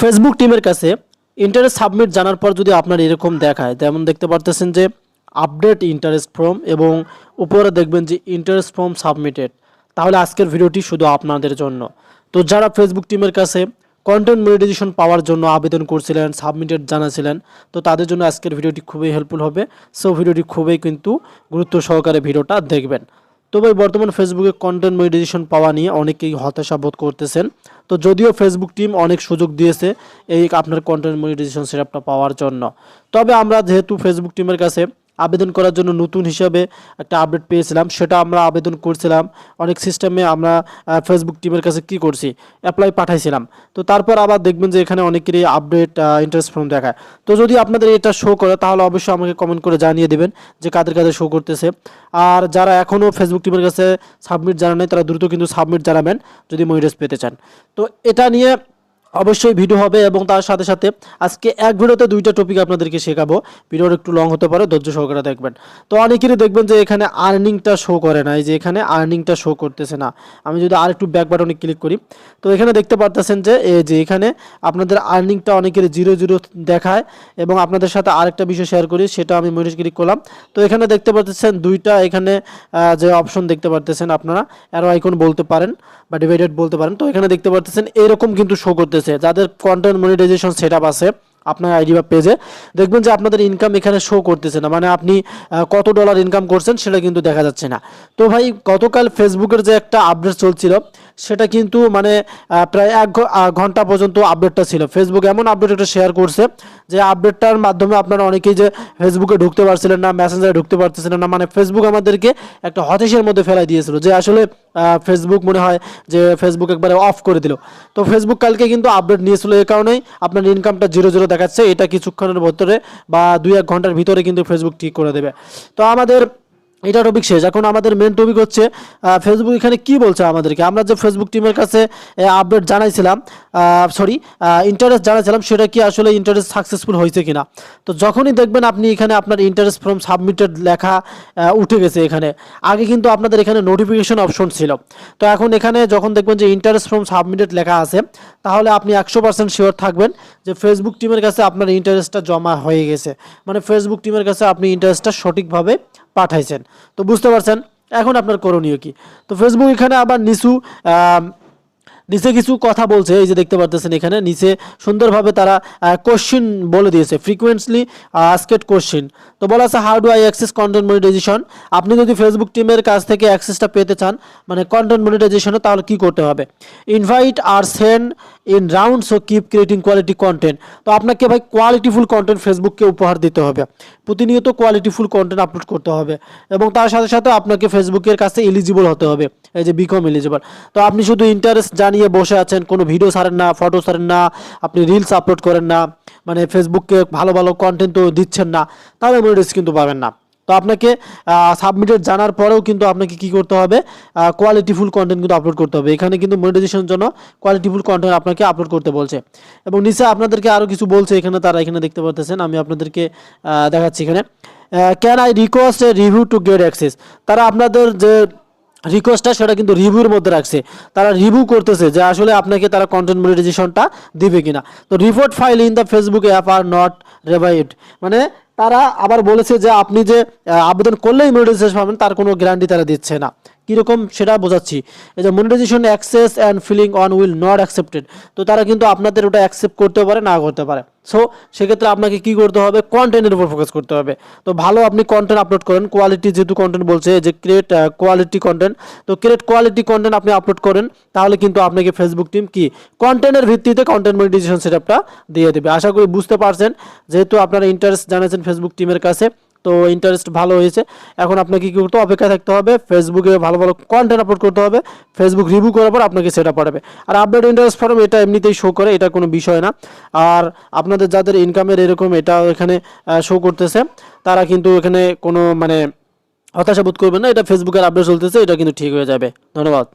Facebook টিমের কাছে interest submit জানার পর যদি আপনার এরকম দেখায়, যেমন দেখতে পারতেছেন যে আপডেট ইন্টারেস্ট ফর্ম এবং উপরে দেখবেন যে ইন্টারেস্ট ফর্ম সাবমিটেড, তাহলে আজকের ভিডিওটি শুধু আপনাদের জন্য। তো যারা ফেসবুক টিমের কাছে কন্টেন্ট মনিটাইজেশন পাওয়ার জন্য আবেদন করছিলেন, সাবমিটেড জানাছিলেন, তো তাদের জন্য আজকের ভিডিওটি খুবই হেল্পফুল হবে। সো ভিডিওটি খুবই কিন্তু গুরুত্ব সহকারে ভিডিওটা দেখবেন। তো ভাই, বর্তমান ফেসবুকে কন্টেন্ট মনিটাইজেশন পাওয়া নিয়ে অনেকেই হতাশা বোধ করতেছেন। তো যদিও ফেসবুক টিম অনেক সুযোগ দিয়েছে এই আপনার কন্টেন্ট মনিটাইজেশন সেটআপটা পাওয়ার জন্য, তবে আমরা যেহেতু ফেসবুক টিমের কাছে আবেদন করার জন্য নতুন হিসাবে একটা আপডেট পেয়েছিলাম, সেটা আমরা আবেদন করছিলাম অনেক সিস্টেমে। আমরা ফেসবুক টিমের কাছে কি করছি, অ্যাপ্লাই পাঠাইছিলাম। তো তারপর আবার দেখবেন যে এখানে অনেকেরই আপডেট ইন্টারেস্ট ফর্ম দেখায়। তো যদি আপনাদের এটা শো করে তাহলে অবশ্যই আমাকে কমেন্ট করে জানিয়ে দেবেন যে কাদের কাদের শো করতেছে। আর যারা এখনও ফেসবুক টিমের কাছে সাবমিট জানান নাই, তারা দ্রুত কিন্তু সাবমিট জানাবেন যদি মনিটাইজ পেতে চান। তো এটা নিয়ে অবশ্যই ভিডিও হবে এবং তার সাথে সাথে আজকে এক ভিডিওতে দুইটা টপিক আপনাদেরকে শেখাবো। ভিডিওটা একটু লং হতে পারে, ধৈর্য সহকারে দেখবেন। তো অনেকেরই দেখবেন যে এখানে আর্নিংটা শো করে না, এই যে এখানে আর্নিংটা শো করতেছে না। আমি যদি আর একটু ব্যাক বাটনে ক্লিক করি, তো এখানে দেখতে পারতেছেন যে এই যে এখানে আপনাদের আর্নিংটা অনেকের 0 দেখায়। এবং আপনাদের সাথে আরেকটা বিষয় শেয়ার করি, সেটা আমি মনিটাইজ ক্লিক করলাম। তো এখানে দেখতে পারতেছেন দুইটা, এখানে যে অপশন দেখতে পারতেছেন আপনারা, অ্যারো আইকন বলতে পারেন বা ডিভাইডেড বলতে পারেন। তো এখানে দেখতে পারতেছেন এরকম কিন্তু শো করতেছে। যাদের কন্টেন্ট মনিটাইজেশন সেটআপ আছে আপনার আইডি বা পেজে, দেখবেন যে আপনাদের ইনকাম এখানে শো করতেছে না, মানে আপনি কত ডলার ইনকাম করছেন সেটা কিন্তু দেখা যাচ্ছে না। তো ভাই, গতকাল ফেসবুকের যে একটা আপডেট চলছিল, সেটা কিন্তু মানে প্রায় 1 ঘন্টা পর্যন্ত আপডেটটা ছিল। ফেসবুক এমন আপডেট একটা শেয়ার করছে যে আপডেটটার মাধ্যমে আপনারা অনেকেই যে ফেসবুকে ঢুকতে পারছিলেন না, মেসেঞ্জারে ঢুকতে পারতেছিলেন না, মানে ফেসবুক আমাদেরকে একটা হতাশার মধ্যে ফেলাই দিয়েছিল যে আসলে ফেসবুক মনে হয় যে ফেসবুক একবারে অফ করে দিল। তো ফেসবুক কালকে কিন্তু আপডেট নিয়েছিল, এই কারণেই আপনার ইনকামটা 0 দেখাচ্ছে। এটা কিছুক্ষণের ভিতরে বা 2-1 ঘন্টার ভিতরে কিন্তু ফেসবুক ঠিক করে দেবে। তো আমাদের এটা টপিক শেষ। এখন আমাদের মেন টপিক হচ্ছে ফেসবুক এখানে কি বলছে আমাদেরকে। আমরা যে ফেসবুক টিমের কাছে আপডেট জানাইছিলাম, ইন্টারেস্ট জানাইছিলাম, সেটা কি আসলে ইন্টারেস্ট সাকসেসফুল হয়েছে কিনা। তো যখনই দেখবেন আপনি এখানে আপনার ইন্টারেস্ট ফর্ম সাবমিটেড লেখা উঠে গেছে, এখানে আগে কিন্তু আপনাদের এখানে নোটিফিকেশন অপশন ছিল। তো এখন এখানে যখন দেখবেন যে ইন্টারেস্ট ফর্ম সাবমিটেড লেখা আছে, তাহলে আপনি 100% শিওর থাকবেন যে ফেসবুক টিমের কাছে আপনার ইন্টারেস্টটা জমা হয়ে গেছে, মানে ফেসবুক টিমের কাছে আপনি ইন্টারেস্টটা সঠিকভাবে পাঠাইছেন। তো বুঝতে পারছেন এখন আপনার করণীয় কি। তো ফেসবুক এখানে আবার নিচে কিছু কথা বলছে, এই যে দেখতে পারতেছেন এখানে নিচে সুন্দরভাবে তারা কোশ্চিন বলে দিয়েছে, ফ্রিকোয়েন্টলি আস্কেড কোশ্চিন। তো বলা আছে how do I access content monetization. আপনি যদি ফেসবুক টিমের কাছ থেকে অ্যাক্সেসটা পেতে চান, মানে কন্টেন্ট মনিটাইজেশনে, তাহলে কি করতে হবে। Invite are send in round so keep creating quality content. তো আপনাকে ভাই কোয়ালিটিফুল কন্টেন্ট ফেসবুককে উপহার দিতে হবে, প্রতিনিয়ত কোয়ালিটিফুল কন্টেন্ট আপলোড করতে হবে এবং তার সাথে সাথে আপনাকে ফেসবুকের কাছে এলিজিবল হতে হবে, এই যে বিকম এলিজিবল। তো আপনি শুধু ইন্টারেস্ট জানিয়ে বসে আছেন, কোনো ভিডিও ছাড়েন না, ফটো ছাড়েন না, আপনি রিলস আপলোড করেন না, মানে ফেসবুককে ভালো ভালো কন্টেন্ট তো দিচ্ছেন না, তাহলে মনিটাইজ কিন্তু পাবেন না। তো আপনাকে সাবমিটেড জানার পরেও কিন্তু আপনাকে কি করতে হবে, কোয়ালিটিফুল কন্টেন্ট কিন্তু আপলোড করতে হবে। এখানে কিন্তু মনিটাইজেশনের জন্য কোয়ালিটিফুল কন্টেন্ট আপনাকে আপলোড করতে বলছে। এবং নিচে আপনাদেরকে আরও কিছু বলছে, এখানে তারা এখানে দেখতে পাচ্ছেন, আমি আপনাদেরকে দেখাচ্ছি এখানে। Can I request A review to get access. তারা আপনাদের যে রিকোয়েস্টটা সেটা কিন্তু রিভিউর মধ্যে রাখছে, তারা রিভিউ করতেছে যে আসলে আপনাকে তারা কন্টেন্ট মনিটাইজেশনটা দিবে কিনা। তো report file in the Facebook app are not revived, মানে তারা আবার বলেছে যে আপনি যে আবেদন করলেই মনিটাইজেশন পাবেন তার কোনো গ্যারান্টি তারা দিচ্ছে না। কীরকম সেটা বোঝাচ্ছি, এই যে monetization access and filling on will not accepted. তো তারা কিন্তু আপনাদের ওটা অ্যাকসেপ্ট করতে পারে, না করতে পারে। সো সেক্ষেত্রে আপনাকে কি করতে হবে, কন্টেন্টের উপর ফোকাস করতে হবে। তো ভালো আপনি কন্টেন্ট আপলোড করেন, কোয়ালিটি যেহেতু কন্টেন্ট বলছে যে ক্রিয়েট কোয়ালিটি কন্টেন্ট, তো ক্রিয়েট কোয়ালিটি কন্টেন্ট আপনি আপলোড করেন, তাহলে কিন্তু আপনাকে ফেসবুক টিম কি কন্টেন্টের ভিত্তিতে কন্টেন্ট মনিটাইজেশন সেটআপটা দিয়ে দেবে। আশা করি বুঝতে পারছেন, যেহেতু আপনারা ইন্টারেস্ট জানাচ্ছেন ফেসবুক টিমের কাছে, তো ইন্টারেস্ট ভালো হয়েছে। এখন আপনাকে কি করতে, অপেক্ষা থাকতে হবে, ফেসবুকে ভালো ভালো কন্টেন্ট আপলোড করতে হবে, ফেসবুক রিভিউ করার পর আপনাকে সেটা পাঠাবে। আর আপডেট ইন্টারেস্ট ফর্ম এটা এমনিতেই শো করে, এটা কোনো বিষয় না। আর আপনাদের যাদের ইনকামের এরকম এটা এখানে শো করতেছে, তারা কিন্তু এখানে কোনো মানে হতাশা বোধ করবেন না, এটা ফেসবুকের আপডেট চলতেছে, এটা কিন্তু ঠিক হয়ে যাবে। ধন্যবাদ।